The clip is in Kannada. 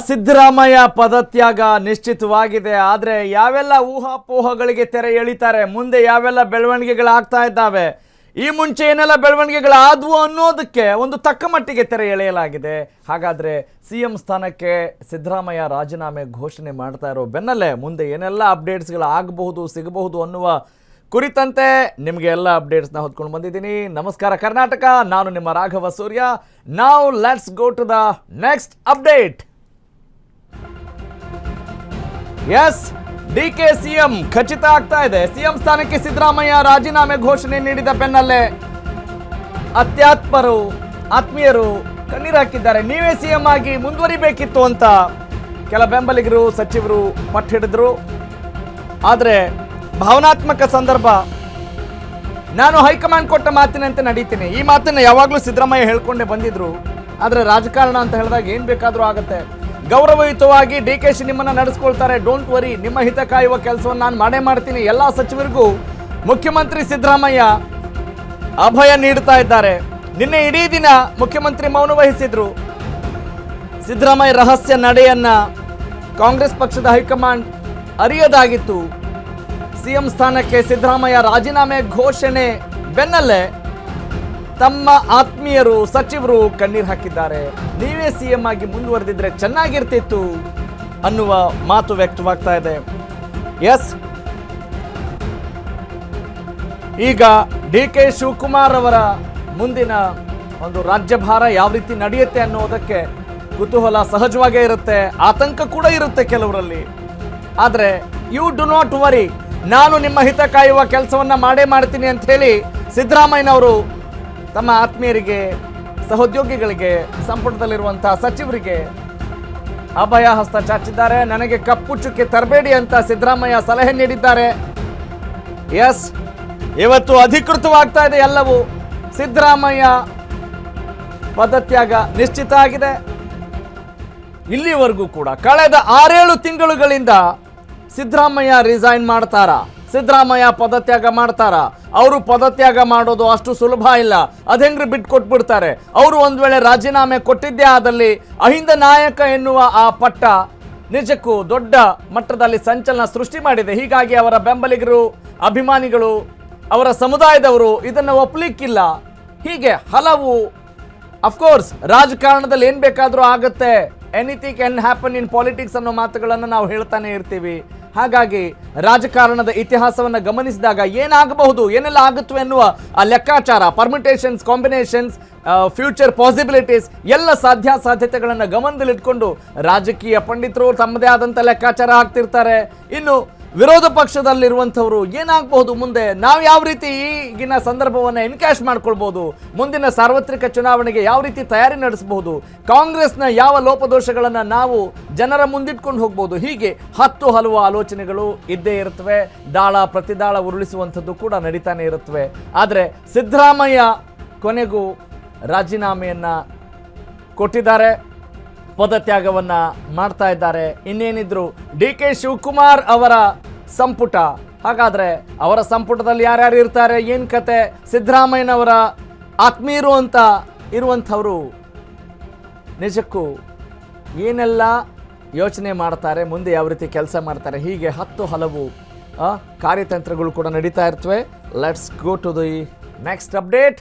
ಸಿದ್ದರಾಮಯ್ಯ ಪದತ್ಯಾಗ ನಿಶ್ಚಿತವಾಗಿದೆ. ಆದರೆ ಯಾವೆಲ್ಲ ಊಹಾಪೋಹಗಳಿಗೆ ತೆರೆ ಎಳಿತಾರೆ, ಮುಂದೆ ಯಾವೆಲ್ಲ ಬೆಳವಣಿಗೆಗಳಾಗ್ತಾ ಇದ್ದಾವೆ, ಈ ಮುಂಚೆ ಏನೆಲ್ಲ ಬೆಳವಣಿಗೆಗಳಾದವು ಅನ್ನೋದಕ್ಕೆ ಒಂದು ತಕ್ಕ ಮಟ್ಟಿಗೆ ತೆರೆ ಎಳೆಯಲಾಗಿದೆ. ಹಾಗಾದರೆ CM ಸ್ಥಾನಕ್ಕೆ ಸಿದ್ದರಾಮಯ್ಯ ರಾಜೀನಾಮೆ ಘೋಷಣೆ ಮಾಡ್ತಾ ಇರೋ ಬೆನ್ನಲ್ಲೇ ಮುಂದೆ ಏನೆಲ್ಲ ಅಪ್ಡೇಟ್ಸ್ಗಳು ಆಗಬಹುದು ಸಿಗಬಹುದು ಅನ್ನುವ ಕುರಿತಂತೆ ನಿಮಗೆ ಎಲ್ಲ ಅಪ್ಡೇಟ್ಸ್ನ ಹೊತ್ಕೊಂಡು ಬಂದಿದ್ದೀನಿ. ನಮಸ್ಕಾರ ಕರ್ನಾಟಕ, ನಾನು ನಿಮ್ಮ Raghava Surya. Now let's go to the next update. Yes, DK CM ಖಚಿತ ಆಗ್ತಾ ಇದೆ. CM ಸ್ಥಾನಕ್ಕೆ ಸಿದ್ದರಾಮಯ್ಯ ರಾಜೀನಾಮೆ ಘೋಷಣೆ ನೀಡಿದ ಬೆನ್ನಲ್ಲೇ ಅತ್ಯಾತ್ಮರು ಆತ್ಮೀಯರು ಕಣ್ಣೀರು ಹಾಕಿದ್ದಾರೆ. ನೀವೇ CM ಆಗಿ ಮುಂದುವರಿಬೇಕಿತ್ತು ಅಂತ ಕೆಲ ಬೆಂಬಲಿಗರು ಸಚಿವರು ಪಟ್ಟು ಹಿಡಿದ್ರು. ಆದರೆ ಭಾವನಾತ್ಮಕ ಸಂದರ್ಭ, ನಾನು ಹೈಕಮಾಂಡ್ ಕೊಟ್ಟ ಮಾತಿನಂತೆ ನಡೀತೀನಿ, ಈ ಮಾತನ್ನ ಯಾವಾಗಲೂ ಸಿದ್ದರಾಮಯ್ಯ ಹೇಳ್ಕೊಂಡೇ ಬಂದಿದ್ರು. ಆದರೆ ರಾಜಕಾರಣ ಅಂತ ಹೇಳಿದಾಗ ಏನು ಬೇಕಾದರೂ ಆಗುತ್ತೆ. ಗೌರವಯುತವಾಗಿ DKC ನಿಮ್ಮನ್ನು ನಡೆಸ್ಕೊಳ್ತಾರೆ, ಡೋಂಟ್ ವರಿ, ನಿಮ್ಮ ಹಿತ ಕಾಯುವ ಕೆಲಸವನ್ನು ನಾನು ಮಾಡೇ ಮಾಡ್ತೀನಿ. ಎಲ್ಲ ಸಚಿವರಿಗೂ ಮುಖ್ಯಮಂತ್ರಿ ಸಿದ್ದರಾಮಯ್ಯ ಅಭಯ ನೀಡ್ತಾ ಇದ್ದಾರೆ. ನಿನ್ನೆ ಇಡೀ ದಿನ ಮುಖ್ಯಮಂತ್ರಿ ಮೌನ ವಹಿಸಿದ್ರು. ಸಿದ್ದರಾಮಯ್ಯ ರಹಸ್ಯ ನಡೆಯನ್ನ ಕಾಂಗ್ರೆಸ್ ಪಕ್ಷದ ಹೈಕಮಾಂಡ್ ಅರಿಯದಾಗಿತ್ತು. CM ಸ್ಥಾನಕ್ಕೆ ಸಿದ್ದರಾಮಯ್ಯ ರಾಜೀನಾಮೆ ಘೋಷಣೆ ಬೆನ್ನಲ್ಲೇ ತಮ್ಮ ಆತ್ಮೀಯರು ಸಚಿವರು ಕಣ್ಣೀರು ಹಾಕಿದ್ದಾರೆ. ನೀವೇ CM ಆಗಿ ಮುಂದುವರೆದಿದ್ರೆ ಚೆನ್ನಾಗಿರ್ತಿತ್ತು ಅನ್ನುವ ಮಾತು ವ್ಯಕ್ತವಾಗ್ತಾ ಇದೆ. ಎಸ್, ಈಗ DK ಶಿವಕುಮಾರ್ ಅವರ ಮುಂದಿನ ಒಂದು ರಾಜ್ಯಭಾರ ಯಾವ ರೀತಿ ನಡೆಯುತ್ತೆ ಅನ್ನೋದಕ್ಕೆ ಕುತೂಹಲ ಸಹಜವಾಗೇ ಇರುತ್ತೆ, ಆತಂಕ ಕೂಡ ಇರುತ್ತೆ ಕೆಲವರಲ್ಲಿ. ಆದರೆ ಯು ಡು ನಾಟ್ ವರಿ, ನಾನು ನಿಮ್ಮ ಹಿತ ಕಾಯುವ ಕೆಲಸವನ್ನ ಮಾಡೇ ಮಾಡ್ತೀನಿ ಅಂತ ಹೇಳಿ ಸಿದ್ದರಾಮಯ್ಯನವರು ತಮ್ಮ ಆತ್ಮೀಯರಿಗೆ, ಸಹೋದ್ಯೋಗಿಗಳಿಗೆ, ಸಂಪುಟದಲ್ಲಿರುವಂತಹ ಸಚಿವರಿಗೆ ಅಭಯ ಹಸ್ತ ಚಾಚಿದ್ದಾರೆ. ನನಗೆ ಕಪ್ಪು ಚುಕ್ಕೆ ತರಬೇಡಿ ಅಂತ ಸಿದ್ದರಾಮಯ್ಯ ಸಲಹೆ ನೀಡಿದ್ದಾರೆ. ಎಸ್, ಇವತ್ತು ಅಧಿಕೃತವಾಗ್ತಾ ಇದೆ ಎಲ್ಲವೂ. ಸಿದ್ದರಾಮಯ್ಯ ಪದತ್ಯಾಗ ನಿಶ್ಚಿತ ಆಗಿದೆ. ಇಲ್ಲಿವರೆಗೂ ಕೂಡ ಕಳೆದ 6-7 ತಿಂಗಳುಗಳಿಂದ ಸಿದ್ದರಾಮಯ್ಯ ರಿಸೈನ್ ಮಾಡ್ತಾರಾ, ಸಿದ್ದರಾಮಯ್ಯ ಪದತ್ಯಾಗ ಮಾಡ್ತಾರಾ? ಅವರು ಪದತ್ಯಾಗ ಮಾಡೋದು ಅಷ್ಟು ಸುಲಭ ಇಲ್ಲ. ಅದೆಂಗ್ರಿ ಬಿಟ್ಕೊಟ್ಬಿಡ್ತಾರೆ. ಅವರು ಒಂದು ವೇಳೆ ರಾಜೀನಾಮೆ ಕೊಟ್ಟಿದ್ದೇ ಆದಲ್ಲಿ ಅಹಿಂದ ನಾಯಕ ಎನ್ನುವ ಆ ಪಟ್ಟ ನಿಜಕ್ಕೂ ದೊಡ್ಡ ಮಟ್ಟದಲ್ಲಿ ಸಂಚಲನ ಸೃಷ್ಟಿ ಮಾಡಿದೆ. ಹೀಗಾಗಿ ಅವರ ಬೆಂಬಲಿಗರು, ಅಭಿಮಾನಿಗಳು, ಅವರ ಸಮುದಾಯದವರು ಇದನ್ನು ಒಪ್ಪಲಿಕ್ಕಿಲ್ಲ. ಹೀಗೆ ಹಲವು, ಅಫ್ಕೋರ್ಸ್ ರಾಜಕಾರಣದಲ್ಲಿ ಏನು ಬೇಕಾದರೂ ಆಗುತ್ತೆ, anything can happen in politics ಅನ್ನೋ ಮಾತುಗಳನ್ನು ನಾವು ಹೇಳ್ತಾನೆ ಇರ್ತೀವಿ. ಹಾಗಾಗಿ ರಾಜಕಾರಣದ ಇತಿಹಾಸವನ್ನು ಗಮನಿಸಿದಾಗ ಏನಾಗಬಹುದು, ಏನೆಲ್ಲ ಆಗುತ್ತವೆ ಎನ್ನುವ ಆ ಲೆಕ್ಕಾಚಾರ, ಪರ್ಮಿಟೇಷನ್ಸ್, ಕಾಂಬಿನೇಷನ್ಸ್, ಫ್ಯೂಚರ್ ಪಾಸಿಬಿಲಿಟೀಸ್ ಎಲ್ಲ ಸಾಧ್ಯತೆಗಳನ್ನು ಗಮನದಲ್ಲಿಟ್ಕೊಂಡು ರಾಜಕೀಯ ಪಂಡಿತರು ತಮ್ಮದೇ ಆದಂಥ ಲೆಕ್ಕಾಚಾರ ಹಾಕ್ತಿರ್ತಾರೆ. ಇನ್ನು ವಿರೋಧ ಪಕ್ಷದಲ್ಲಿರುವಂಥವರು ಏನಾಗಬಹುದು ಮುಂದೆ, ನಾವು ಯಾವ ರೀತಿ ಈಗಿನ ಸಂದರ್ಭವನ್ನು ಎನ್ಕ್ಯಾಶ್ ಮಾಡ್ಕೊಳ್ಬೋದು, ಮುಂದಿನ ಸಾರ್ವತ್ರಿಕ ಚುನಾವಣೆಗೆ ಯಾವ ರೀತಿ ತಯಾರಿ ನಡೆಸಬಹುದು, ಕಾಂಗ್ರೆಸ್ನ ಯಾವ ಲೋಪದೋಷಗಳನ್ನು ನಾವು ಜನರ ಮುಂದಿಟ್ಕೊಂಡು ಹೋಗ್ಬೋದು, ಹೀಗೆ ಹಲವು ಆಲೋಚನೆಗಳು ಇದ್ದೇ ಇರುತ್ತವೆ. ದಾಳ ಪ್ರತಿದಾಳ ಉರುಳಿಸುವಂಥದ್ದು ಕೂಡ ನಡೀತಾನೆ ಇರುತ್ತವೆ. ಆದರೆ ಸಿದ್ದರಾಮಯ್ಯ ಕೊನೆಗೂ ರಾಜೀನಾಮೆಯನ್ನು ಕೊಟ್ಟಿದ್ದಾರೆ, ಪದತ್ಯಾಗವನ್ನ ಮಾಡ್ತಾ ಇದ್ದಾರೆ. ಇನ್ನೇನಿದ್ರು DK ಶಿವಕುಮಾರ್ ಅವರ ಸಂಪುಟ, ಹಾಗಾದ್ರೆ ಅವರ ಸಂಪುಟದಲ್ಲಿ ಯಾರ್ಯಾರು ಇರ್ತಾರೆ, ಏನು ಕತೆ, ಸಿದ್ದರಾಮಯ್ಯನವರ ಆತ್ಮೀಯರು ಅಂತ ಇರುವಂಥವರು ನಿಜಕ್ಕೂ ಏನೆಲ್ಲ ಯೋಚನೆ ಮಾಡ್ತಾರೆ, ಮುಂದೆ ಯಾವ ರೀತಿ ಕೆಲಸ ಮಾಡ್ತಾರೆ, ಹೀಗೆ ಹಲವು ಕಾರ್ಯತಂತ್ರಗಳು ಕೂಡ ನಡೀತಾ ಇರ್ತವೆ. Let's go to the next update.